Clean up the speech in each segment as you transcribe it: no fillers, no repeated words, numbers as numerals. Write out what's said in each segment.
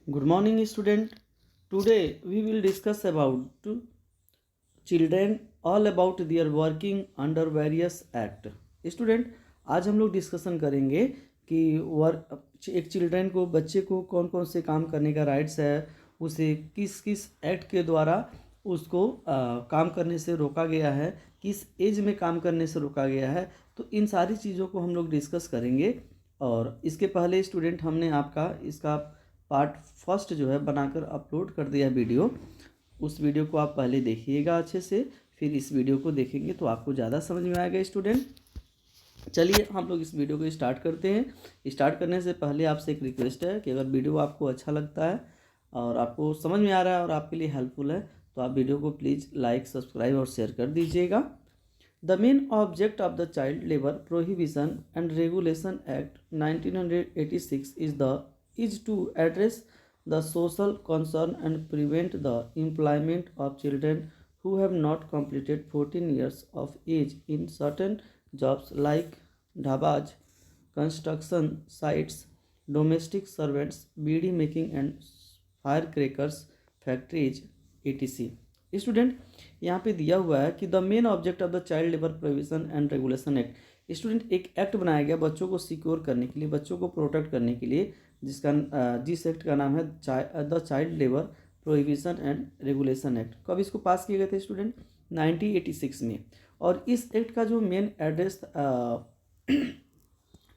Good morning, student. Today we will discuss about children, all about their working under various act. Student, आज हम लोग discussion करेंगे कि एक चिल्ड्रन को, बच्चे को कौन कौन से काम करने का राइट्स है, उसे किस किस एक्ट के द्वारा उसको काम करने से रोका गया है, किस एज में काम करने से रोका गया है। तो इन सारी चीज़ों को हम लोग डिस्कस करेंगे। और इसके पहले स्टूडेंट, हमने आपका इसका पार्ट फर्स्ट जो है बनाकर अपलोड कर दिया वीडियो। उस वीडियो को आप पहले देखिएगा अच्छे से, फिर इस वीडियो को देखेंगे तो आपको ज़्यादा समझ में आएगा स्टूडेंट। चलिए हम लोग इस वीडियो को स्टार्ट करते हैं। स्टार्ट करने से पहले आपसे एक रिक्वेस्ट है कि अगर वीडियो आपको अच्छा लगता है और आपको समझ में आ रहा है और आपके लिए हेल्पफुल है तो आप वीडियो को प्लीज़ लाइक, सब्सक्राइब और शेयर कर दीजिएगा। The main object of the child labour prohibition and regulation act 1986 is to address the social concern and prevent the employment of children who have not completed 14 years of age in certain jobs like dhabas, construction sites, domestic servants, beedi making and firecrackers factories etc. Student, यहाँ पे दिया हुआ है कि the main object of the child labour prohibition and regulation act. Student, एक act बनाया गया बच्चों को सिक्योर करने के लिए, बच्चों को प्रोटेक्ट करने के लिए, जिस एक्ट का नाम है the child labour prohibition and regulation act. कब इसको पास किए गए थे स्टूडेंट? 1986 में। और इस एक्ट का जो मेन एड्रेस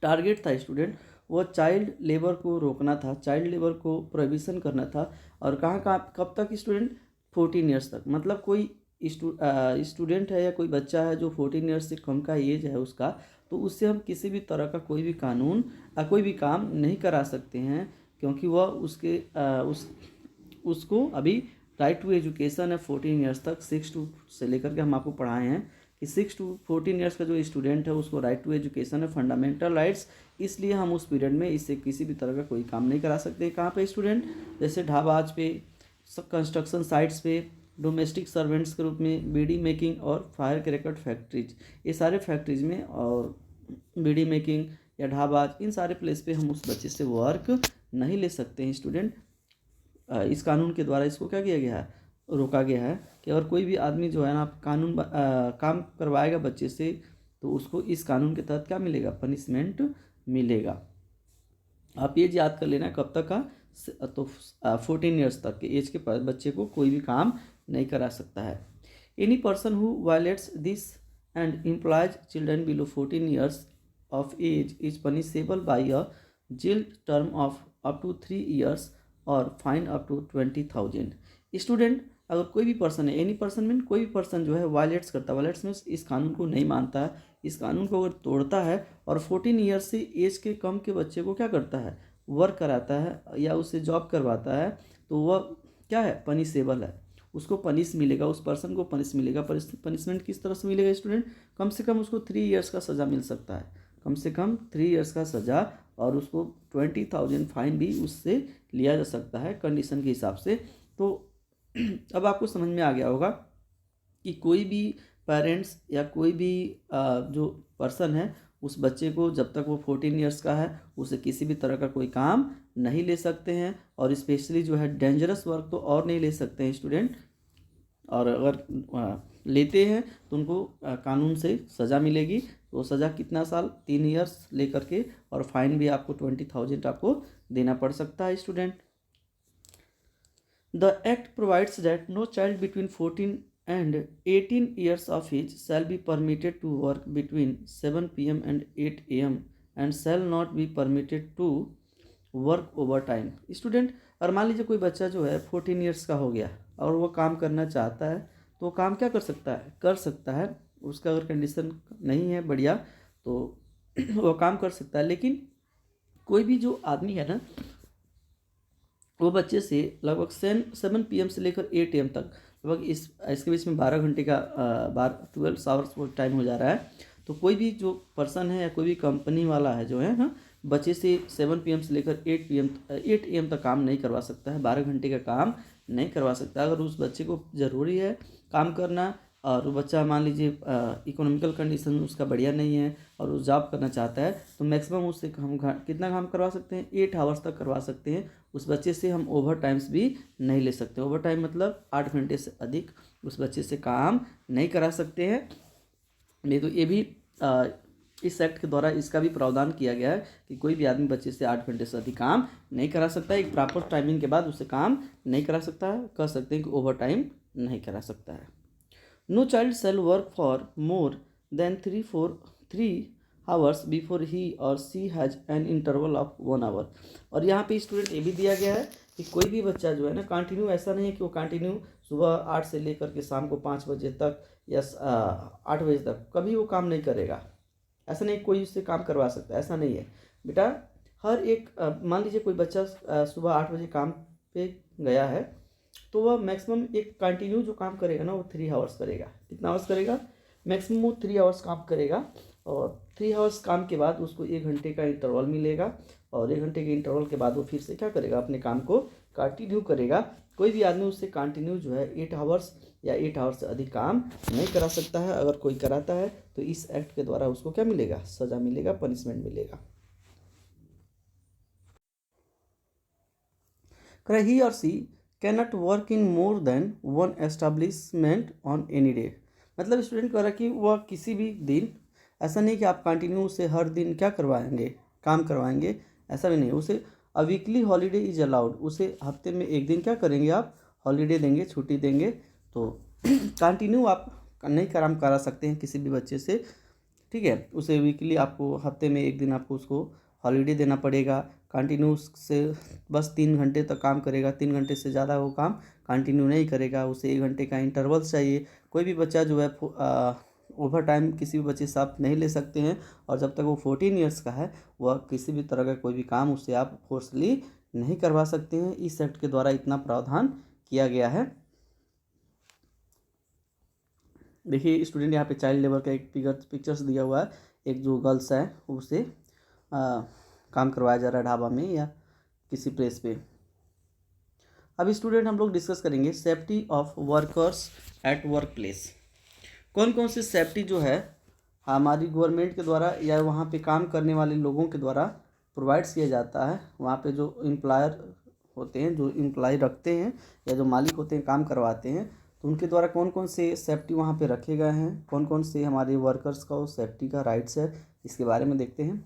टारगेट था स्टूडेंट, वो चाइल्ड लेबर को रोकना था, चाइल्ड लेबर को प्रोहिबिशन करना था। और कहाँ कहाँ कब तक स्टूडेंट? 14 ईयर्स तक। मतलब कोई स्टूडेंट है या कोई बच्चा है जो 14 ईयर्स से कम का एज है उसका, तो उससे हम किसी भी तरह का कोई भी कानून कोई भी काम नहीं करा सकते हैं, क्योंकि वह उसको अभी राइट टू एजुकेशन है 14 ईयर्स तक। 6 टू से लेकर के हम आपको पढ़ाए हैं कि 6 टू 14 ईयर्स का जो स्टूडेंट है उसको राइट टू एजुकेशन है, फंडामेंटल राइट्स। इसलिए हम उस पीरियड में इससे किसी भी तरह का कोई काम नहीं करा सकते। कहाँ पे स्टूडेंट? जैसे ढाबाज पे, कंस्ट्रक्शन साइट्स पे, डोमेस्टिक सर्वेंट्स के रूप में, बीडी मेकिंग और फायर क्रैकर फैक्ट्रीज, ये सारे फैक्ट्रीज में, और बीडी मेकिंग या ढाबाज, इन सारे प्लेस पे हम उस बच्चे से वर्क नहीं ले सकते हैं स्टूडेंट। इस कानून के द्वारा इसको क्या किया गया है? रोका गया है कि अगर कोई भी आदमी जो है ना काम करवाएगा बच्चे से, तो उसको इस कानून के तहत क्या मिलेगा? पनिशमेंट मिलेगा। आप ये याद कर लेना कब तक का? तो 14 ईयर्स तक के एज के बच्चे को कोई भी काम नहीं करा सकता है। Any person who violates this and employs children below 14 years of age is punishable by a jail term of up to 3 years और फाइन अप टू 20,000। स्टूडेंट, अगर कोई भी पर्सन है, एनी पर्सन मीन कोई भी पर्सन जो है violets करता है, वायलेट्स मीन्स इस कानून को नहीं मानता है, इस कानून को अगर तोड़ता है और 14 ईयर से एज के कम के बच्चे को क्या करता है? वर्क कराता है या उससे जॉब करवाता है, तो वह क्या है? पनिशेबल है। उसको पनिश मिलेगा, उस पर्सन को पनिश मिलेगा। पनिशमेंट किस तरह से मिलेगा स्टूडेंट? कम से कम उसको 3 ईयर्स का सज़ा मिल सकता है, कम से कम 3 ईयर्स का सज़ा, और उसको 20,000 फाइन भी उससे लिया जा सकता है कंडीशन के हिसाब से। तो अब आपको समझ में आ गया होगा कि कोई भी पेरेंट्स या कोई भी जो पर्सन है, उस बच्चे को जब तक वो 14 ईयर्स का है उसे किसी भी तरह का कोई काम नहीं ले सकते हैं, और स्पेशली जो है डेंजरस वर्क तो और नहीं ले सकते हैं स्टूडेंट। और अगर लेते हैं तो उनको कानून से सज़ा मिलेगी। तो सज़ा कितना साल? 3 ईयर्स लेकर के, और फाइन भी आपको 20,000 आपको देना पड़ सकता है student. The act provides that no child between 14 and 18 years of age shall be permitted to work between 7 p.m. and 8 a.m. and shall not be permitted to work overtime. Student, और मान लीजिए कोई बच्चा जो है 14 ईयर्स का हो गया और वो काम करना चाहता है, तो वो काम क्या कर सकता है? कर सकता है। उसका अगर कंडीशन नहीं है बढ़िया तो वो काम कर सकता है। लेकिन कोई भी जो आदमी है ना, वो बच्चे से लगभग 7 PM से लेकर 8 AM तक, लगभग इसके बीच में 12 घंटे का 12 आवर्स वो टाइम हो जा रहा है। तो कोई भी जो पर्सन है या कोई भी कंपनी वाला है जो है ना, बच्चे से 7 PM से लेकर 8 AM तक काम नहीं करवा सकता है, 12 घंटे का काम नहीं करवा सकता। अगर उस बच्चे को ज़रूरी है काम करना और वो बच्चा मान लीजिए इकोनॉमिकल कंडीशन उसका बढ़िया नहीं है और वो जॉब करना चाहता है, तो मैक्सिमम उससे हम कितना काम करवा सकते हैं, 8 आवर्स तक करवा सकते हैं। उस बच्चे से हम ओवर टाइम्स भी नहीं ले सकते। ओवर टाइम मतलब 8 घंटे से अधिक उस बच्चे से काम नहीं करा सकते हैं। नहीं तो ये भी इस एक्ट के द्वारा इसका भी प्रावधान किया गया है कि कोई भी आदमी बच्चे से 8 घंटे से अधिक काम नहीं करा सकता है। एक प्रॉपर टाइमिंग के बाद उसे काम नहीं करा सकता है, कह सकते हैं कि ओवर टाइम नहीं करा सकता है। No child shall work for more than 3 hours before he और she has an interval of 1 hour. और यहाँ पे स्टूडेंट ये भी दिया गया है कि कोई भी बच्चा जो है ना कंटिन्यू, ऐसा नहीं है कि वो कंटिन्यू सुबह 8 से लेकर के शाम को 5 बजे तक या 8 बजे तक कभी वो काम नहीं करेगा। ऐसा नहीं कोई उससे काम करवा सकता है, ऐसा नहीं है बेटा। हर एक मान लीजिए कोई बच्चा सुबह 8 बजे काम पे गया है, तो वह मैक्सिमम एक कंटिन्यू जो काम करेगा ना वो 3 आवर्स करेगा। कितना आवर्स करेगा? मैक्सिमम वो 3 आवर्स काम करेगा। और 3 आवर्स काम के बाद उसको 1 घंटे का इंटरवल मिलेगा, और 1 घंटे के इंटरवल के बाद वो फिर से क्या करेगा, अपने काम को कंटिन्यू करेगा। कोई भी आदमी उससे कंटिन्यू जो है 8 आवर्स या 8 आवर्स से अधिक काम नहीं करा सकता है। अगर कोई कराता है तो इस एक्ट के द्वारा उसको क्या मिलेगा, सज़ा मिलेगा, पनिशमेंट मिलेगा। ही और she cannot work in more than 1 establishment on any day. मतलब स्टूडेंट कह रहा कि वह किसी भी दिन, ऐसा नहीं कि आप कंटिन्यू से हर दिन क्या करवाएंगे, काम करवाएंगे, ऐसा भी नहीं। उसे a weekly holiday is allowed, उसे हफ्ते में एक दिन क्या करेंगे आप, हॉलीडे देंगे, छुट्टी देंगे। तो कंटिन्यू आप नहीं काम करा सकते हैं किसी भी बच्चे से, ठीक है। उसे वीकली आपको हफ्ते में एक दिन आपको उसको हॉलीडे देना पड़ेगा। कंटिन्यू से बस 3 घंटे तक काम करेगा, 3 घंटे से ज़्यादा वो काम कंटिन्यू नहीं करेगा। उसे 1 घंटे का इंटरवल चाहिए। कोई भी बच्चा जो है ओवर टाइम किसी भी बच्चे से आप नहीं ले सकते हैं। और जब तक वो 14 ईयर्स का है वह किसी भी तरह का कोई भी काम उससे आप फोर्सली नहीं करवा सकते हैं। इस एक्ट के द्वारा इतना प्रावधान किया गया है। देखिए स्टूडेंट, यहाँ पे चाइल्ड लेबर का एक पिक्चर्स दिया हुआ है। एक जो गर्ल्स है उसे काम करवाया जा रहा है ढाबा में या किसी प्लेस पे। अभी स्टूडेंट हम लोग डिस्कस करेंगे safety of workers at work place. कौन कौन सी सेफ्टी जो है हमारी गवर्नमेंट के द्वारा या वहाँ पे काम करने वाले लोगों के द्वारा प्रोवाइड्स किया जाता है। वहाँ पे जो एम्प्लॉयर होते हैं, जो एम्प्लॉय रखते हैं या जो मालिक होते हैं काम करवाते हैं, तो उनके द्वारा कौन कौन से सेफ्टी वहाँ पे रखे गए हैं, कौन कौन से हमारे वर्कर्स का वो सेफ्टी का राइट्स है, इसके बारे में देखते हैं।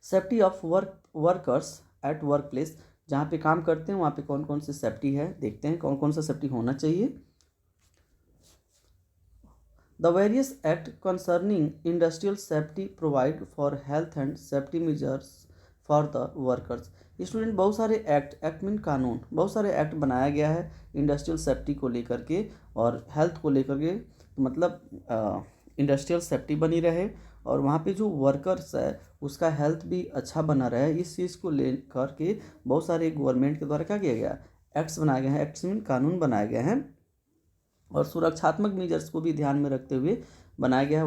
Safety of workers at work place, जहाँ पे काम करते हैं वहाँ पे कौन कौन सी सेफ्टी है, देखते हैं कौन कौन सा सेफ्टी होना चाहिए। The various act concerning industrial safety provide for health and safety measures for the workers। Student बहुत सारे एक्ट मीन कानून, बहुत सारे एक्ट बनाया गया है इंडस्ट्रियल सेफ्टी को लेकर के और हेल्थ को लेकर के। मतलब इंडस्ट्रियल सेफ्टी बनी रहे और वहाँ पे जो वर्कर्स है उसका हेल्थ भी अच्छा बना रहे, इस चीज़ को लेकर के बहुत सारे गवर्नमेंट के द्वारा क्या किया गया, एक्ट्स बनाए गए हैं। एक्ट्स मीन कानून बनाए गए हैं और सुरक्षात्मक मेजर्स को भी ध्यान में रखते हुए बनाया गया है।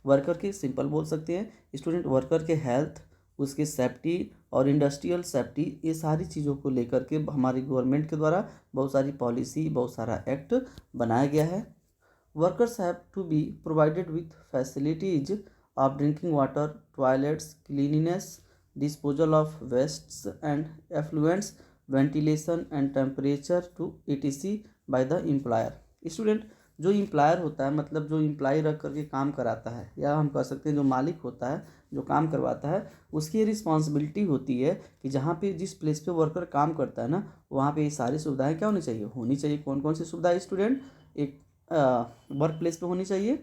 वर्कर के सिंपल बोल सकते हैं स्टूडेंट, वर्कर के हेल्थ, उसके सेफ्टी और इंडस्ट्रियल सेफ्टी, ये सारी चीज़ों को लेकर के हमारी गवर्नमेंट के द्वारा बहुत सारी पॉलिसी, बहुत सारा एक्ट बनाया गया है। Workers have to be provided with facilities of drinking water, toilets, cleanliness, disposal of wastes and effluents, ventilation and temperature to etc by the employer. Student, जो एम्प्लॉयर होता है मतलब जो एम्प्लॉय रख करके काम कराता है, या हम कह सकते हैं जो मालिक होता है जो काम करवाता है, उसकी ये रिस्पॉन्सिबिलिटी होती है कि जहाँ पे जिस प्लेस पे वर्कर काम करता है ना, वहाँ पे ये सारी सुविधाएं क्या होनी चाहिए। कौन कौन सी सुविधाएं स्टूडेंट एक वर्क प्लेस पे होनी चाहिए?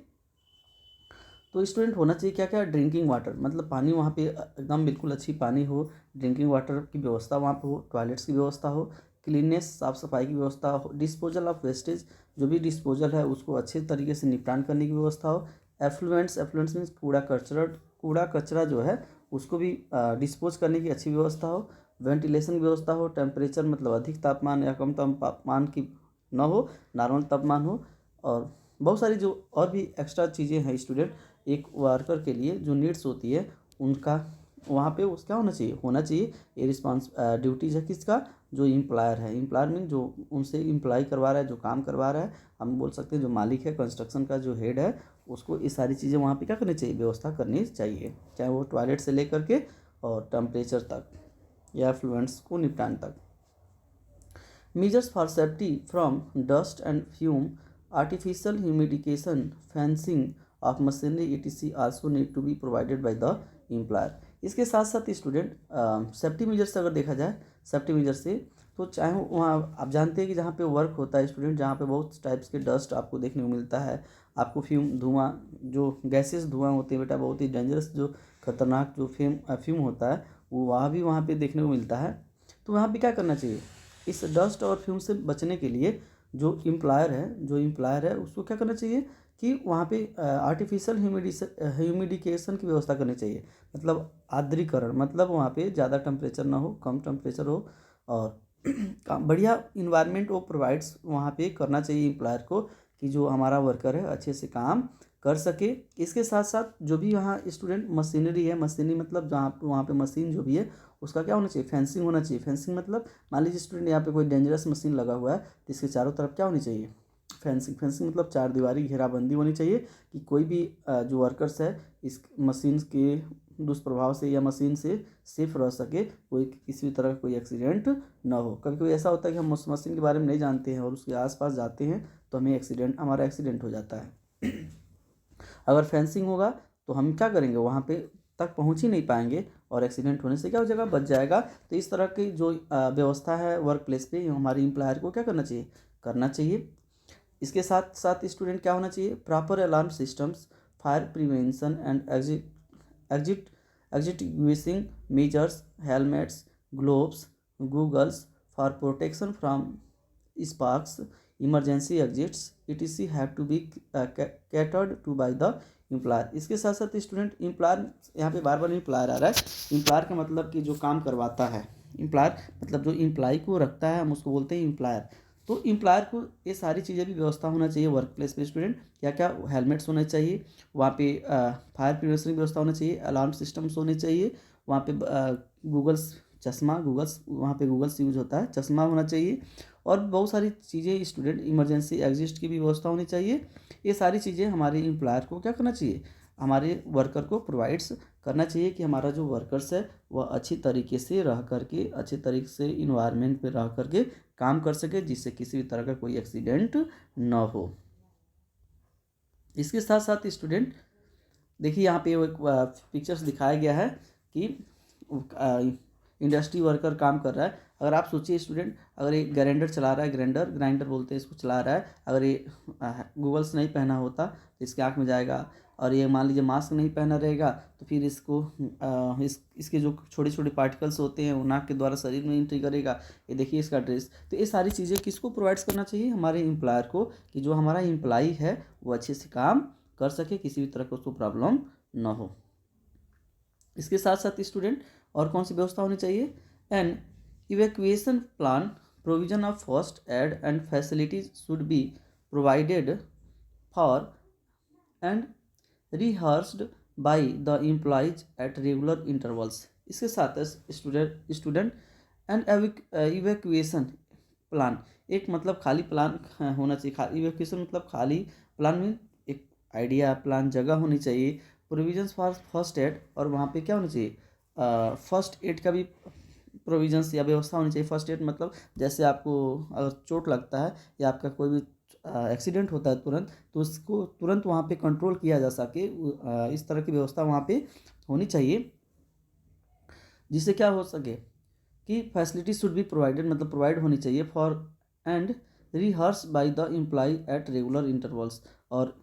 तो स्टूडेंट होना चाहिए क्या क्या, ड्रिंकिंग वाटर, मतलब पानी वहाँ पे एकदम बिल्कुल अच्छी पानी हो, ड्रिंकिंग वाटर की व्यवस्था वहाँ पे हो, टॉयलेट्स की व्यवस्था हो, क्लीननेस साफ़ सफाई की व्यवस्था हो, डिस्पोजल ऑफ वेस्टेज, जो भी डिस्पोजल है उसको अच्छे तरीके से निपटान करने की व्यवस्था हो, एफ्लुएंट्स मीन्स कूड़ा कचरा जो है उसको भी डिस्पोज करने की अच्छी व्यवस्था हो, वेंटिलेशन की व्यवस्था हो, टेम्परेचर मतलब अधिक तापमान या कम तापमान की न हो, नॉर्मल तापमान हो, और बहुत सारी जो और भी एक्स्ट्रा चीज़ें हैं स्टूडेंट एक वर्कर के लिए जो नीड्स होती है उनका वहाँ पे उस क्या होना चाहिए ये ड्यूटीज़ है किसका, जो एम्प्लॉयर है। एम्प्लॉयर मीन जो उनसे एम्प्लॉय करवा रहा है, जो काम करवा रहा है, हम बोल सकते हैं जो मालिक है, कंस्ट्रक्शन का जो हेड है, उसको ये सारी चीज़ें वहाँ पे क्या करनी चाहिए, व्यवस्था करनी चाहिए, चाहे वो टॉयलेट से लेकर के और टेम्परेचर तक या एफ्लुएंट्स को निपटान तक। Measures for safety from dust and fume, artificial humidification, fencing of machinery etc. also need to be provided by the employer। इसके साथ साथ स्टूडेंट सेफ्टी मेजर से अगर देखा जाए, सेफ्टी मेजर से तो चाहे वहाँ आप जानते हैं कि जहाँ पे वर्क होता है स्टूडेंट, जहाँ पे बहुत टाइप्स के डस्ट आपको देखने को मिलता है, आपको फ्यूम धुआं जो गैसेस धुआं होते हैं बेटा, बहुत ही डेंजरस जो खतरनाक जो फ्यूम होता है वो वहाँ पे देखने को मिलता है। तो वहाँ पे क्या करना चाहिए, इस डस्ट और फ्यूम से बचने के लिए जो एम्प्लॉयर है उसको क्या करना चाहिए कि वहाँ पे आर्टिफिशियल ह्यूमिडिकेशन की व्यवस्था करनी चाहिए, मतलब आर्द्रीकरण, मतलब वहाँ पे ज़्यादा टेम्परेचर ना हो, कम टेम्परेचर हो और बढ़िया इन्वायरमेंट वो प्रोवाइड्स वहाँ पे करना चाहिए एम्प्लॉयर को, कि जो हमारा वर्कर है अच्छे से काम कर सके। इसके साथ साथ जो भी यहाँ स्टूडेंट मशीनरी है, मशीनरी मतलब जहाँ वहाँ पे मशीन जो भी है उसका क्या होना चाहिए, फेंसिंग होना चाहिए। फेंसिंग मतलब मान लीजिए स्टूडेंट यहाँ पे कोई डेंजरस मशीन लगा हुआ है तो इसके चारों तरफ क्या होनी चाहिए, फेंसिंग। फेंसिंग मतलब चार दीवारी घेराबंदी होनी चाहिए कि कोई भी जो वर्कर्स है इस मशीन के दुष्प्रभाव से या मशीन से सेफ रह सके, कोई किसी भी तरह का कोई एक्सीडेंट ना हो। कभी कभी ऐसा होता है कि हम उस मशीन के बारे में नहीं जानते हैं और उसके आसपास जाते हैं तो हमारा एक्सीडेंट हो जाता है। अगर फेंसिंग होगा तो हम क्या करेंगे, वहाँ पे तक पहुँच ही नहीं पाएंगे और एक्सीडेंट होने से क्या हो जाएगा, बच जाएगा। तो इस तरह की जो व्यवस्था है वर्क प्लेस पे हमारे एम्प्लॉयर को क्या करना चाहिए। इसके साथ साथ स्टूडेंट क्या होना चाहिए, proper alarm systems, fire prevention and exit extinguishing measures, helmets, gloves, goggles for protection from sparks, emergency exits etc have to be catered to by the employer। इसके साथ साथ स्टूडेंट एम्प्लॉयर, यहाँ पे बार बार एम्प्लॉयर आ रहा है। एम्प्लॉयर का मतलब कि जो काम करवाता है, एम्प्लॉयर मतलब जो एम्प्लॉय को रखता है हम उसको बोलते हैं एम्प्लॉयर। तो एम्प्लॉयर को ये सारी चीज़ें भी व्यवस्था होना चाहिए वर्क प्लेस पे स्टूडेंट, क्या क्या हेलमेट्स होने चाहिए, वहाँ पे फायर प्रिवेंशन की व्यवस्था होनी चाहिए, अलार्म सिस्टम्स होने चाहिए, वहाँ पे गूगल्स वहाँ पे गूगल्स यूज होता है, चश्मा होना चाहिए और बहुत सारी चीज़ें स्टूडेंट, इमरजेंसी एग्जिस्ट की भी व्यवस्था होनी चाहिए। ये सारी चीज़ें हमारे एम्प्लॉयर को क्या करना चाहिए, हमारे वर्कर को प्रोवाइड्स करना चाहिए कि हमारा जो वर्कर्स है वह अच्छी तरीके से रह करके, अच्छे तरीके से इन्वायरमेंट पे रह करके काम कर सके, जिससे किसी भी तरह का कोई एक्सीडेंट ना हो। इसके साथ साथ स्टूडेंट देखिए यहाँ पे एक पिक्चर्स दिखाया गया है कि इंडस्ट्री वर्कर काम कर रहा है। अगर आप सोचिए स्टूडेंट, अगर ये ग्राइंडर चला रहा है, ग्राइंडर बोलते हैं इसको, चला रहा है, अगर ये गूगल्स नहीं पहना होता तो इसके आँख में जाएगा, और ये मान लीजिए मास्क नहीं पहना रहेगा तो फिर इसको इसके जो छोटे छोटे पार्टिकल्स होते हैं वो नाक के द्वारा शरीर में एंट्री करेगा। ये देखिए इसका ड्रेस। तो ये सारी चीज़ें किसको प्रोवाइड्स करना चाहिए, हमारे एम्प्लॉयर को, कि जो हमारा एम्प्लॉई है वो अच्छे से काम कर सके, किसी भी तरह का उसको प्रॉब्लम ना हो। इसके साथ साथ स्टूडेंट और कौन सी व्यवस्था होनी चाहिए, an evacuation plan, provision of first aid and facilities should be provided for and rehearsed by the employees at regular intervals. इसके साथ स्टूडेंट एंड इवैक्यूएशन प्लान, एक मतलब खाली प्लान होना चाहिए। इवैक्यूएशन मतलब खाली प्लान में एक आइडिया प्लान जगह होनी चाहिए। प्रोविजंस फॉर फर्स्ट एड, और वहाँ पे क्या होना चाहिए, फर्स्ट एड का भी प्रोविजंस या व्यवस्था होनी चाहिए। फर्स्ट एड मतलब जैसे आपको अगर चोट लगता है या आपका कोई भी एक्सीडेंट होता है तुरंत, तो उसको तुरंत वहाँ पे कंट्रोल किया जा सके, इस तरह की व्यवस्था वहाँ पे होनी चाहिए, जिससे क्या हो सके कि फैसिलिटी शुड बी प्रोवाइडेड, मतलब प्रोवाइड होनी चाहिए for and rehearse by the employee at regular intervals. और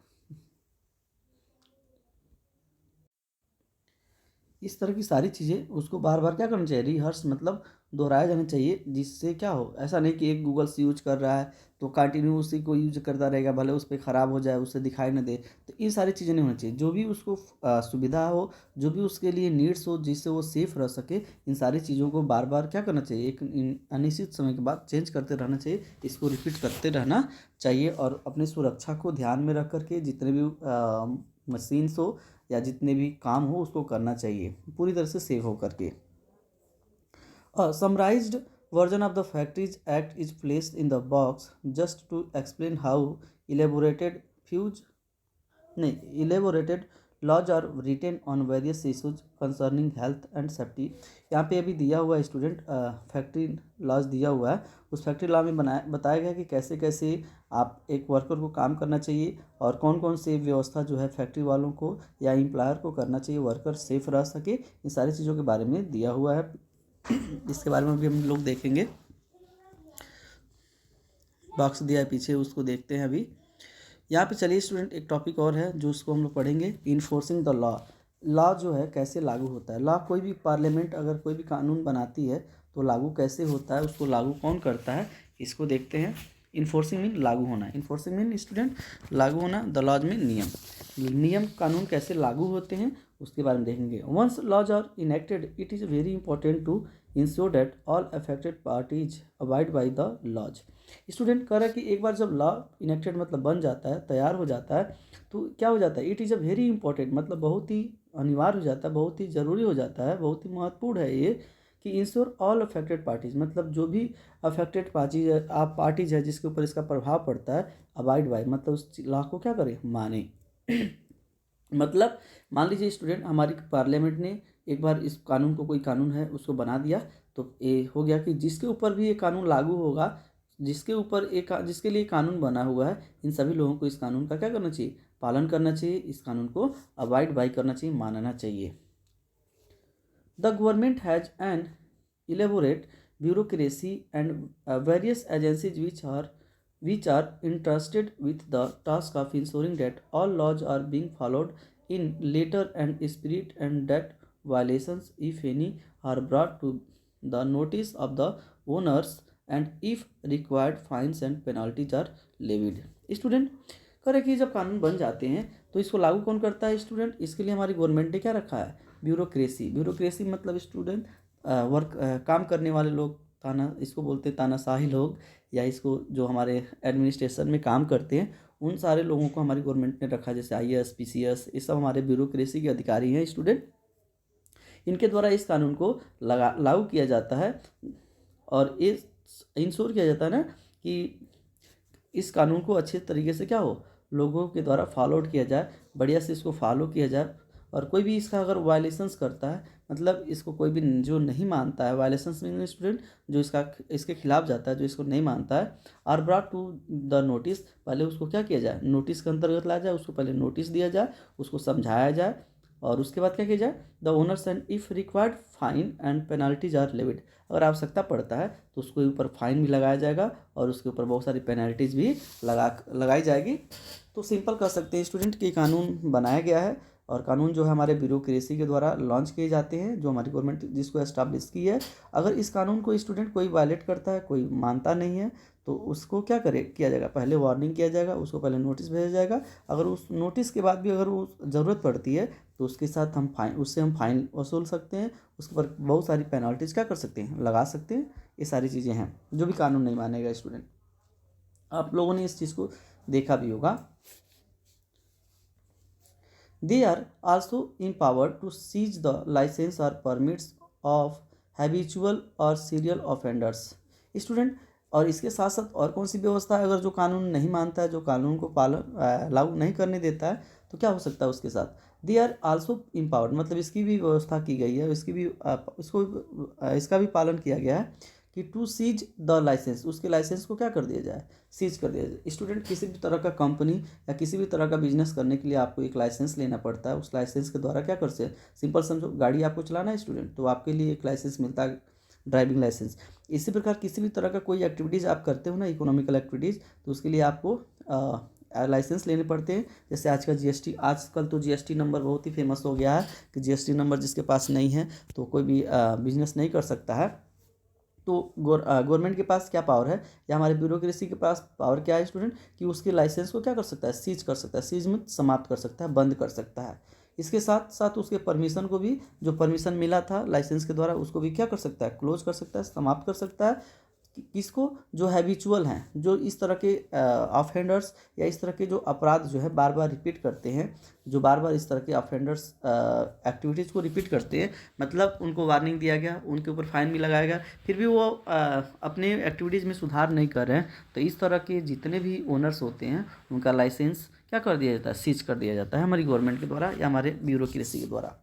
इस तरह की सारी चीज़ें उसको बार बार क्या करना चाहिए, रिहर्स मतलब दोहराया जाना चाहिए, जिससे क्या हो, ऐसा नहीं कि एक गूगल्स यूज कर रहा है तो कंटिन्यू उसी को यूज करता रहेगा, भले उस पर ख़राब हो जाए, उससे दिखाई न दे। तो ये सारी चीज़ें नहीं होनी चाहिए, जो भी उसको सुविधा हो, जो भी उसके लिए नीड्स हो, जिससे वो सेफ रह सके, इन सारी चीज़ों को बार बार क्या करना चाहिए, एक अनिश्चित समय के बाद चेंज करते रहना चाहिए, इसको रिपीट करते रहना चाहिए। और अपनी सुरक्षा को ध्यान में रख करके जितने भी मशीन्स हो या जितने भी काम हो उसको करना चाहिए पूरी तरह से सेफ हो करके। A summarized version of the Factories Act is placed in the box just to explain how elaborated fuse नहीं elaborated laws are written on various issues concerning health and safety। यहाँ पे अभी दिया हुआ है स्टूडेंट फैक्ट्री लॉज दिया हुआ है, उस फैक्ट्री लॉ में बताया गया कि कैसे कैसे आप एक वर्कर को काम करना चाहिए और कौन कौन से व्यवस्था जो है फैक्ट्री वालों को या एम्प्लॉयर को करना चाहिए वर्कर सेफ रह सके, इन सारी चीज़ों के बारे में दिया हुआ है। इसके बारे में भी हम लोग देखेंगे, बॉक्स दिया है पीछे उसको देखते हैं अभी। यहाँ पे चलिए स्टूडेंट एक टॉपिक और है जो उसको हम लोग पढ़ेंगे, इन्फोर्सिंग द लॉ। लॉ जो है कैसे लागू होता है, लॉ कोई भी पार्लियामेंट अगर कोई भी कानून बनाती है तो लागू कैसे होता है, उसको लागू कौन करता है, इसको देखते हैं। इन्फोर्सिंग मीन लागू होना, इन्फोर्सिंग मीन स्टूडेंट लागू होना, द लॉज में नियम कानून कैसे लागू होते हैं उसके बारे में देखेंगे। Once laws are enacted it is very important to ensure that all affected parties abide by the laws. Student कह रहा है कि एक बार जब लॉ इनेक्टेड मतलब बन जाता है, तैयार हो जाता है, तो क्या हो जाता है, it is a very important मतलब बहुत ही अनिवार्य हो जाता है, बहुत ही ज़रूरी हो जाता है, बहुत ही महत्वपूर्ण है ये कि इंश्योर ऑल अफेक्टेड पार्टीज मतलब जो भी अफेक्टेड पार्टीज है जिसके ऊपर इसका प्रभाव पड़ता है, अबाइड बाय मतलब उस लॉ को क्या करें, माने। मतलब मान लीजिए स्टूडेंट हमारी पार्लियामेंट ने एक बार इस कानून को, कोई कानून है उसको बना दिया, तो ये हो गया कि जिसके ऊपर भी ये कानून लागू होगा, जिसके लिए कानून बना हुआ है, इन सभी लोगों को इस कानून का क्या करना चाहिए, पालन करना चाहिए, इस कानून को अबाइड बाई करना चाहिए, मानना चाहिए। The government has an elaborate bureaucracy and various agencies which are entrusted with the task of ensuring that all laws are being followed in letter and spirit and that violations, if any, are brought to the notice of the owners and if required fines and penalties are levied। Student करे कि जब कानून बन जाते हैं तो इसको लागू कौन करता है स्टूडेंट, इसके लिए हमारी गवर्नमेंट ने क्या रखा है, ब्यूरोक्रेसी मतलब स्टूडेंट काम करने वाले लोग, ताना इसको बोलते हैं, तानाशाही लोग, या इसको जो हमारे एडमिनिस्ट्रेशन में काम करते हैं उन सारे लोगों को हमारी गवर्नमेंट ने रखा, जैसे IAS PCS, ये सब हमारे ब्यूरोक्रेसी के अधिकारी हैं स्टूडेंट। इनके द्वारा इस कानून को लागू किया जाता है और ये इंश्योर किया जाता है ना कि इस कानून को अच्छे तरीके से क्या हो, लोगों के द्वारा फॉलोड किया जाए, बढ़िया से इसको फॉलो किया जाए। और कोई भी इसका अगर वायलेशंस करता है, मतलब इसको कोई भी जो नहीं मानता है, वायलेशंस मीन स्टूडेंट जो इसके खिलाफ जाता है, जो इसको नहीं मानता है, are brought to the notice, पहले उसको क्या किया जाए, नोटिस के अंतर्गत लाया जाए, उसको पहले नोटिस दिया जाए, उसको समझाया जाए और उसके बाद क्या किया जाए, the owners and if required fine and penalties are levied, अगर आवश्यकता पड़ता है तो उसके ऊपर फाइन भी लगाया जाएगा और उसके ऊपर बहुत सारी पेनल्टीज भी लगाई जाएगी। तो सिंपल कह सकते हैं स्टूडेंट कि कानून बनाया गया है और कानून जो है हमारे ब्यूरोक्रेसी के द्वारा लॉन्च किए जाते हैं, जो हमारी गवर्नमेंट जिसको एस्टैब्लिश की है। अगर इस कानून को स्टूडेंट कोई वायलेट करता है, कोई मानता नहीं है, तो उसको क्या किया जाएगा, पहले वार्निंग किया जाएगा, उसको पहले नोटिस भेजा जाएगा। अगर उस नोटिस के बाद भी अगर वो ज़रूरत पड़ती है तो उसके साथ हम फाइन वसूल सकते हैं, उसके ऊपर बहुत सारी पेनल्टीज क्या कर सकते हैं, लगा सकते हैं। ये सारी चीज़ें हैं जो भी कानून नहीं मानेगा स्टूडेंट। आप लोगों ने इस चीज़ को देखा भी होगा। They are also empowered to seize the license or permits of habitual or serial offenders। Student और इसके साथ साथ और कौन सी व्यवस्था है, अगर जो कानून नहीं मानता है, जो कानून को लागू नहीं करने देता है, तो क्या हो सकता है उसके साथ, दे आर आल्सो एम्पावर्ड मतलब इसकी भी व्यवस्था की गई है, इसका भी पालन किया गया है कि टू सीज द लाइसेंस, उसके लाइसेंस को क्या कर दिया जाए, सीज कर दिया जाए। स्टूडेंट किसी भी तरह का कंपनी या किसी भी तरह का बिजनेस करने के लिए आपको एक लाइसेंस लेना पड़ता है, उस लाइसेंस के द्वारा क्या कर सकते, सिंपल समझो गाड़ी आपको चलाना है स्टूडेंट, तो आपके लिए एक लाइसेंस मिलता है, ड्राइविंग लाइसेंस। इसी प्रकार किसी भी तरह का कोई एक्टिविटीज़ आप करते हो ना, इकोनॉमिकल एक्टिविटीज़, तो उसके लिए आपको लाइसेंस लेने पड़ते हैं। जैसे आजकल तो GST नंबर बहुत ही फेमस हो गया है कि GST नंबर जिसके पास नहीं है तो कोई भी बिजनेस नहीं कर सकता है। तो गवर्नमेंट के पास क्या पावर है, या हमारे ब्यूरोक्रेसी के पास पावर क्या है स्टूडेंट, कि उसके लाइसेंस को क्या कर सकता है, सीज कर सकता है, सीज में समाप्त कर सकता है, बंद कर सकता है। इसके साथ साथ उसके परमिशन को भी, जो परमिशन मिला था लाइसेंस के द्वारा, उसको भी क्या कर सकता है, क्लोज कर सकता है, समाप्त कर सकता है। किसको, जो हैबिचुअल हैं, जो इस तरह के ऑफेंडर्स या इस तरह के जो अपराध जो है बार बार रिपीट करते हैं, जो बार बार इस तरह के ऑफेंडर्स एक्टिविटीज़ को रिपीट करते हैं, मतलब उनको वार्निंग दिया गया, उनके ऊपर फाइन भी लगाया गया, फिर भी वो अपने एक्टिविटीज़ में सुधार नहीं कर रहे हैं, तो इस तरह के जितने भी ओनर्स होते हैं उनका लाइसेंस क्या कर दिया जाता है, सीज कर दिया जाता है हमारी गवर्नमेंट के द्वारा या हमारे ब्यूरोक्रेसी के द्वारा।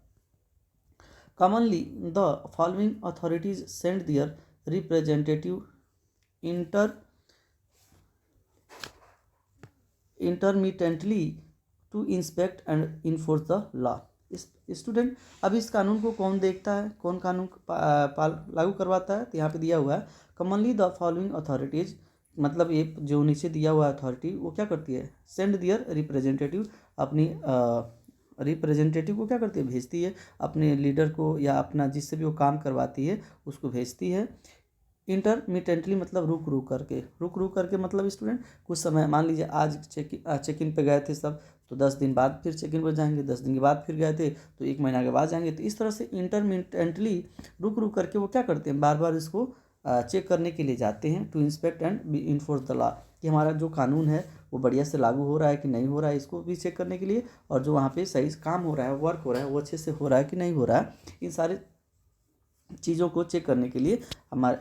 Commonly the following authorities send their representative intermittently to inspect and enforce the law। Student, अब इस कानून को कौन देखता है, कौन कानून लागू करवाता है, तो यहाँ पे दिया हुआ है कॉमनली द फॉलोइंग अथॉरिटीज, मतलब ये जो नीचे दिया हुआ अथॉरिटी वो क्या करती है, सेंड दियर रिप्रेजेंटेटिव, अपनी रिप्रेजेंटेटिव को क्या करती है, भेजती है, अपने लीडर को या अपना जिससे भी वो काम करवाती है उसको भेजती है। इंटरमिटेंटली मतलब रुक रुक करके मतलब स्टूडेंट कुछ समय, मान लीजिए आज चेक इन पे गए थे सब, तो 10 दिन बाद फिर चेक इन पर जाएंगे, 10 दिन के बाद फिर गए थे तो 1 महीना के बाद जाएंगे, तो इस तरह से इंटरमिटेंटली रुक करके वो क्या करते हैं, बार बार इसको चेक करने के लिए जाते हैं, to inspect and enforce the law, कि हमारा जो कानून है वो बढ़िया से लागू हो रहा है कि नहीं हो रहा है, इसको भी चेक करने के लिए, और जो वहाँ पे सही काम हो रहा है, वर्क हो रहा है, वो अच्छे से हो रहा है कि नहीं हो रहा है, इन सारे चीज़ों को चेक करने के लिए हमारे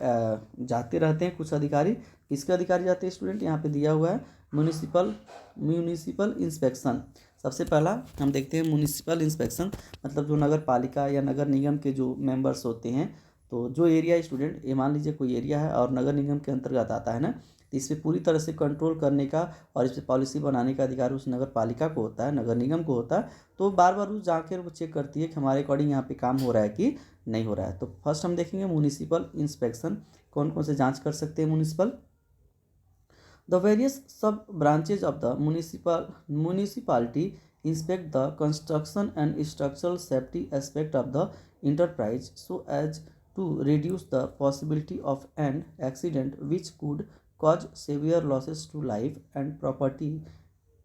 जाते रहते हैं कुछ अधिकारी। किसके अधिकारी जाते हैं स्टूडेंट, यहाँ पे दिया हुआ है म्यूनिसिपल इंस्पेक्शन। सबसे पहला हम देखते हैं म्यूनिसिपल इंस्पेक्शन, मतलब जो नगर पालिका या नगर निगम के जो मेंबर्स होते हैं, तो जो एरिया स्टूडेंट, ये मान लीजिए कोई एरिया है और नगर निगम के अंतर्गत आता है ना, तो इस पर पूरी तरह से कंट्रोल करने का और इस पर पॉलिसी बनाने का अधिकार उस नगर पालिका को होता है, नगर निगम को होता है, तो बार बार वो जाकर वो चेक करती है कि हमारे अकॉर्डिंग यहाँ पे काम हो रहा है कि नहीं हो रहा है। तो फर्स्ट हम देखेंगे म्यूनिसिपल इंस्पेक्शन, कौन कौन से जांच कर सकते हैं municipal. The various sub branches of the municipality inspect the construction and structural safety aspect of the enterprise so as to reduce the possibility of an accident which could cause severe losses to life and property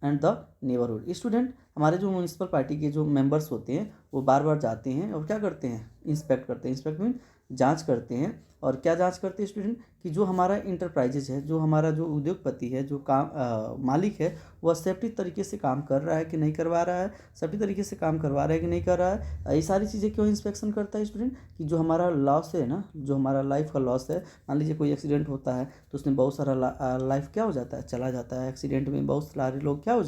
and the neighborhood। Student, हमारे जो municipal party के जो members होते हैं वो बार बार जाते हैं और क्या करते हैं, इंस्पेक्ट करते हैं, इंस्पेक्ट मीन जांच करते हैं, और क्या जांच करते हैं स्टूडेंट, कि जो हमारा इंटरप्राइजेज है, जो हमारा जो उद्योगपति है, जो काम मालिक है, वह सेफ्टी तरीके से काम कर रहा है कि नहीं करवा रहा है, सेफ्टी तरीके से काम करवा रहा है कि नहीं कर रहा है। ये सारी चीज़ें क्यों इंस्पेक्शन करता है स्टूडेंट, कि जो हमारा लॉस है ना, जो हमारा लाइफ का लॉस है, मान लीजिए कोई एक्सीडेंट होता है तो उसमें बहुत सारा लाइफ क्या हो जाता है, चला जाता है, एक्सीडेंट में बहुत सारे लोग क्या हो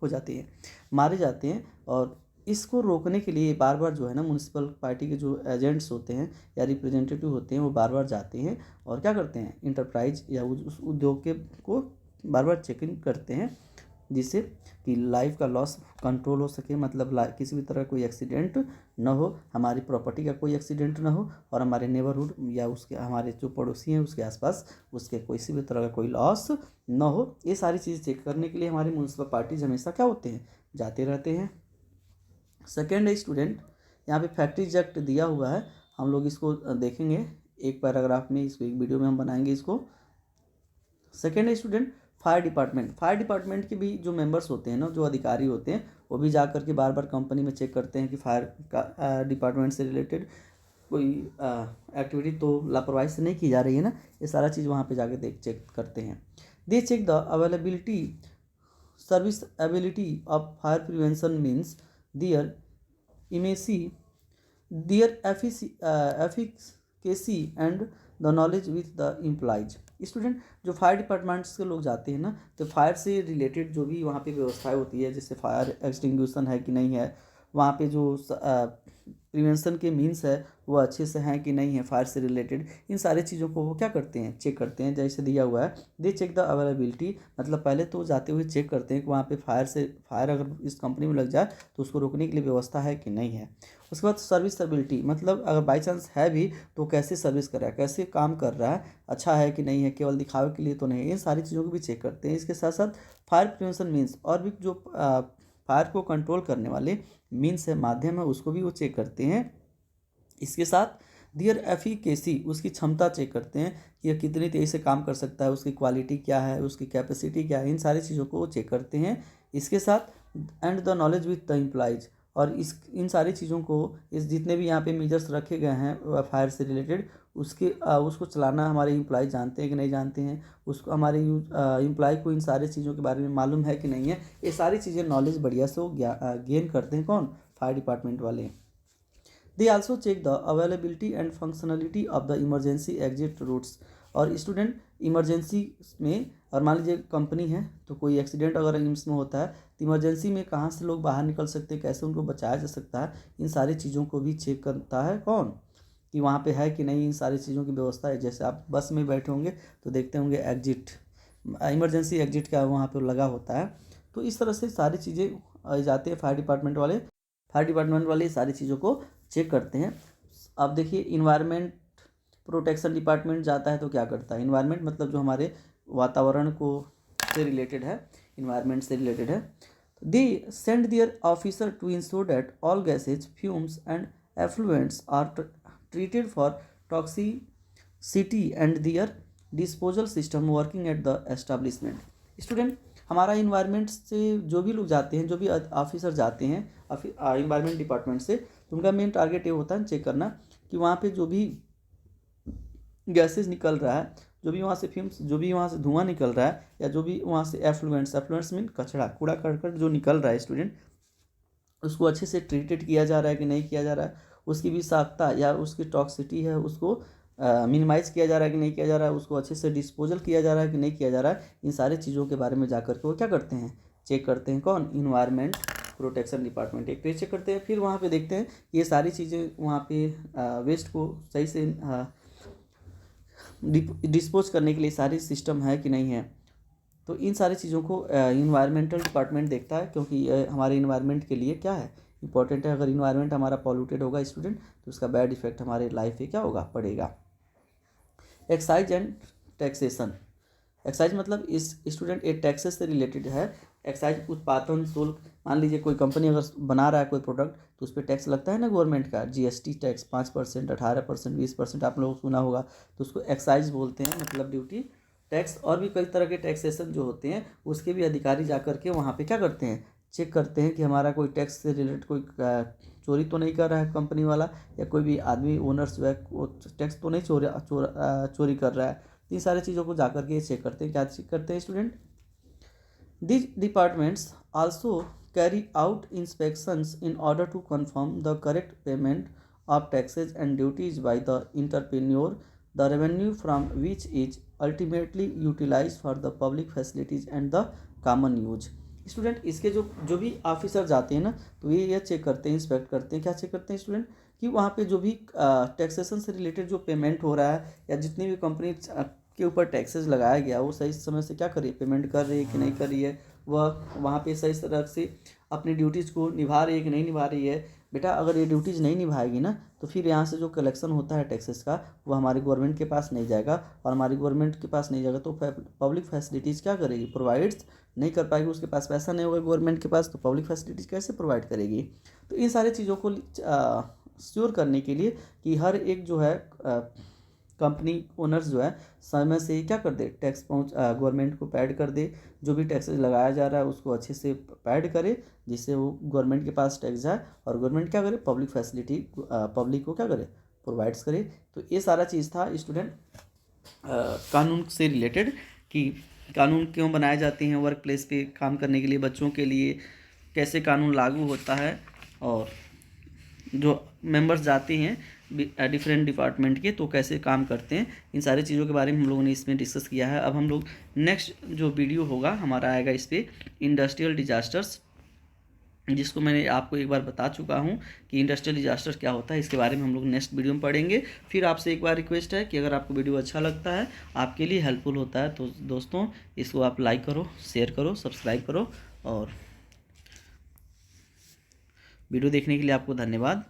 जाते हैं, मारे जाते हैं, और इसको रोकने के लिए बार बार जो है ना म्यूनिसिपल पार्टी के जो एजेंट्स होते हैं या रिप्रेजेंटेटिव होते हैं वो बार बार जाते हैं और क्या करते हैं, इंटरप्राइज या उस उद्योग के को बार बार चेकिंग करते हैं, जिससे कि लाइफ का लॉस कंट्रोल हो सके, मतलब किसी भी तरह कोई एक्सीडेंट ना हो, हमारी प्रॉपर्टी का कोई एक्सीडेंट ना हो, और हमारे नेबरहुड या उसके हमारे जो पड़ोसी हैं उसके आसपास उसके किसी भी तरह का कोई लॉस ना हो। ये सारी चीज़ चेक करने के लिए हमारे म्यूनिसिपल पार्टीज हमेशा क्या होते हैं, जाते रहते हैं। सेकेंड है स्टूडेंट, यहाँ पे फैक्ट्रीज एक्ट दिया हुआ है, हम लोग इसको देखेंगे एक पैराग्राफ में, इसको एक वीडियो में हम बनाएंगे इसको। सेकेंड है स्टूडेंट फायर डिपार्टमेंट के भी जो मेंबर्स होते हैं ना, जो अधिकारी होते हैं, वो भी जा करके बार बार कंपनी में चेक करते हैं कि फायर का डिपार्टमेंट से रिलेटेड कोई एक्टिविटी तो लापरवाही से नहीं की जा रही है ना, ये सारा चीज़ वहाँ पे जाके चेक करते हैं। They check the serviceability of fire prevention means their efficacy and the knowledge with the employees। Student, जो फायर डिपार्टमेंट्स के लोग जाते हैं ना, तो फायर से रिलेटेड जो भी वहाँ पे व्यवस्थाएं होती है, जैसे फायर एक्सटिंग्विशन है कि नहीं है, वहाँ पे जो प्रिवेंशन के मीन्स है वो अच्छे से हैं कि नहीं है, फायर से रिलेटेड इन सारी चीज़ों को वो क्या करते हैं, चेक करते हैं। जैसे दिया हुआ है दे चेक द अवेलेबिलिटी, मतलब पहले तो जाते हुए चेक करते हैं कि वहाँ पे फायर अगर इस कंपनी में लग जाए तो उसको रोकने के लिए व्यवस्था है कि नहीं है। उसके बाद सर्विसबिलिटी, मतलब अगर बाई चांस है भी तो कैसे सर्विस कर रहा है, कैसे काम कर रहा है, अच्छा है कि नहीं है, केवल दिखावे के लिए तो नहीं है, इन सारी चीज़ों को भी चेक करते हैं। इसके साथ साथ फायर प्रिवेंशन मीन्स, और भी जो फायर को कंट्रोल करने वाले मीन्स है, माध्यम है, उसको भी वो चेक करते हैं। इसके साथ दियर एफिकेसी, उसकी क्षमता चेक करते हैं कि यह कितनी तेज़ी से काम कर सकता है, उसकी क्वालिटी क्या है, उसकी कैपेसिटी क्या है, इन सारी चीज़ों को वो चेक करते हैं। इसके साथ and the knowledge with the employees, और इन सारी चीज़ों को, इस जितने भी यहाँ पे मेजर्स रखे गए हैं फायर से रिलेटेड, उसको चलाना हमारे एम्प्लॉय जानते हैं कि नहीं जानते हैं, उसको हमारे एम्प्लॉय को इन सारी चीज़ों के बारे में मालूम है कि नहीं है, ये सारी चीज़ें नॉलेज बढ़िया से वो गेन करते हैं। कौन? फायर डिपार्टमेंट वाले। They also check the availability and functionality of the emergency exit routes. और स्टूडेंट इमरजेंसी में, और मान लीजिए कंपनी है तो कोई एक्सीडेंट अगर इसमें होता है तो इमरजेंसी में कहाँ से लोग बाहर निकल सकते हैं, कैसे उनको बचाया जा सकता है, इन सारी चीज़ों को भी चेक करता है। कौन? कि वहाँ पे है कि नहीं इन सारी चीज़ों की व्यवस्था है। जैसे आप बस में बैठे होंगे तो देखते होंगे एग्जिट, इमरजेंसी एग्जिट का वहाँ पे लगा होता है। तो इस तरह से सारी चीज़ें जाते हैं फायर डिपार्टमेंट वाले सारी चीज़ों को चेक करते हैं। अब देखिए इन्वायरमेंट प्रोटेक्शन डिपार्टमेंट जाता है तो क्या करता है? इन्वायरमेंट मतलब जो हमारे वातावरण को से रिलेटेड है, इन्वायरमेंट से रिलेटेड है। They send their officer to ensure that all gases, fumes and effluents are treated for toxicity and their disposal system working at the establishment. Student, हमारा इन्वायरमेंट से जो भी लोग जाते हैं, जो भी ऑफिसर जाते हैं इन्वायरमेंट डिपार्टमेंट से, तो उनका मेन टारगेट ये होता है चेक करना कि वहाँ पे जो भी गैसेज निकल रहा है, जो भी वहाँ से फ्यूम्स, जो भी वहाँ से धुआं निकल रहा है, या जो भी वहाँ से एफ्लुएंट्स मीन कचरा, कूड़ा करकट जो निकल रहा है स्टूडेंट, उसको अच्छे से ट्रीटेड किया जा रहा है कि नहीं किया जा रहा है, उसकी विषाक्तता या उसकी टॉक्सिटी है उसको मिनिमाइज किया जा रहा है कि नहीं किया जा रहा है, उसको अच्छे से डिस्पोजल किया जा रहा है कि नहीं किया जा रहा है। इन सारी चीज़ों के बारे में जाकर के वो क्या करते हैं? चेक करते हैं। कौन? Environment protection department. एक तो ये चेक करते हैं, फिर वहाँ पे देखते हैं ये सारी चीज़ें वहाँ पे वेस्ट को सही से डिस्पोज करने के लिए सारी सिस्टम है कि नहीं है। तो इन सारी चीज़ों को इन्वायरमेंटल डिपार्टमेंट देखता है, क्योंकि ये हमारे इन्वायरमेंट के लिए क्या है? इंपॉर्टेंट है। अगर इन्वायरमेंट हमारा पॉल्यूटेड होगा स्टूडेंट तो उसका बैड इफेक्ट हमारे लाइफ पे क्या होगा? पड़ेगा। Excise and taxation. एक्साइज मतलब इस स्टूडेंट एक टैक्सेस से रिलेटेड है। एक्साइज उत्पादन शुल्क, मान लीजिए कोई कंपनी अगर बना रहा है कोई प्रोडक्ट तो उस पर टैक्स लगता है ना गवर्नमेंट का, जीएसटी टैक्स 5%, 18%, 20% आप लोग सुना होगा, तो उसको एक्साइज बोलते हैं, मतलब ड्यूटी टैक्स। और भी कई तरह के टैक्सेशन जो होते हैं उसके भी अधिकारी जा कर के वहाँ पे क्या करते हैं? चेक करते हैं कि हमारा कोई टैक्स से रिलेटेड कोई चोरी तो नहीं कर रहा है कंपनी वाला, या कोई भी आदमी ओनर्स जो है वो टैक्स तो नहीं चोरी कर रहा है। इन सारी चीज़ों को जाकर के चेक करते हैं। क्या चेक करते हैं student? These departments also carry out inspections in order to confirm the correct payment of taxes and duties by the entrepreneur, the revenue from which is ultimately utilized for the public facilities and the common use. Student, इसके जो भी officer जाते हैं ना तो ये check करते हैं, इंस्पेक्ट करते हैं। क्या चेक करते हैं स्टूडेंट? कि वहाँ पे जो भी टैक्सेशन से रिलेटेड जो पेमेंट हो रहा है, या जितनी भी कंपनी के ऊपर टैक्सेस लगाया गया वो सही समय से क्या कर रही है? पेमेंट कर रही है कि नहीं कर रही है, वह वहाँ पे सही तरह से अपनी ड्यूटीज़ को निभा रही है कि नहीं निभा रही है। बेटा, अगर ये ड्यूटीज़ नहीं निभाएगी ना तो फिर यहाँ से जो कलेक्शन होता है टैक्सेस का वो हमारी गवर्नमेंट के पास नहीं जाएगा, और हमारी गवर्नमेंट के पास नहीं जाएगा तो पब्लिक फैसिलिटीज़ क्या करेगी? प्रोवाइड्स नहीं कर पाएगी। उसके पास पैसा नहीं होगा गवर्नमेंट के पास, तो पब्लिक फैसिलिटीज़ कैसे प्रोवाइड करेगी? तो इन सारी चीज़ों को श्योर करने के लिए कि हर एक जो है कंपनी ओनर्स जो है समय से क्या कर दे? टैक्स गवर्नमेंट को पैड कर दे, जो भी टैक्सेस लगाया जा रहा है उसको अच्छे से पैड करे, जिससे वो गवर्नमेंट के पास टैक्स जाए, और गवर्नमेंट क्या करे? पब्लिक फैसिलिटी पब्लिक को क्या करे? प्रोवाइड्स करे। तो ये सारा चीज़ था स्टूडेंट कानून से रिलेटेड, कि कानून क्यों बनाए जाते हैं वर्क प्लेस पे काम करने के लिए, बच्चों के लिए कैसे कानून लागू होता है, और जो मेंबर्स जाते हैं डिफरेंट डिपार्टमेंट के तो कैसे काम करते हैं। इन सारी चीज़ों के बारे में हम लोगों ने इसमें डिस्कस किया है। अब हम लोग नेक्स्ट जो वीडियो होगा हमारा आएगा इस पर इंडस्ट्रियल डिजास्टर्स, जिसको मैंने आपको एक बार बता चुका हूं कि इंडस्ट्रियल डिजास्टर क्या होता है। इसके बारे में हम लोग नेक्स्ट वीडियो में पढ़ेंगे। फिर आपसे एक बार रिक्वेस्ट है कि अगर आपको वीडियो अच्छा लगता है, आपके लिए हेल्पफुल होता है, तो दोस्तों इसको आप लाइक करो, शेयर करो, सब्सक्राइब करो, और वीडियो देखने के लिए आपको धन्यवाद।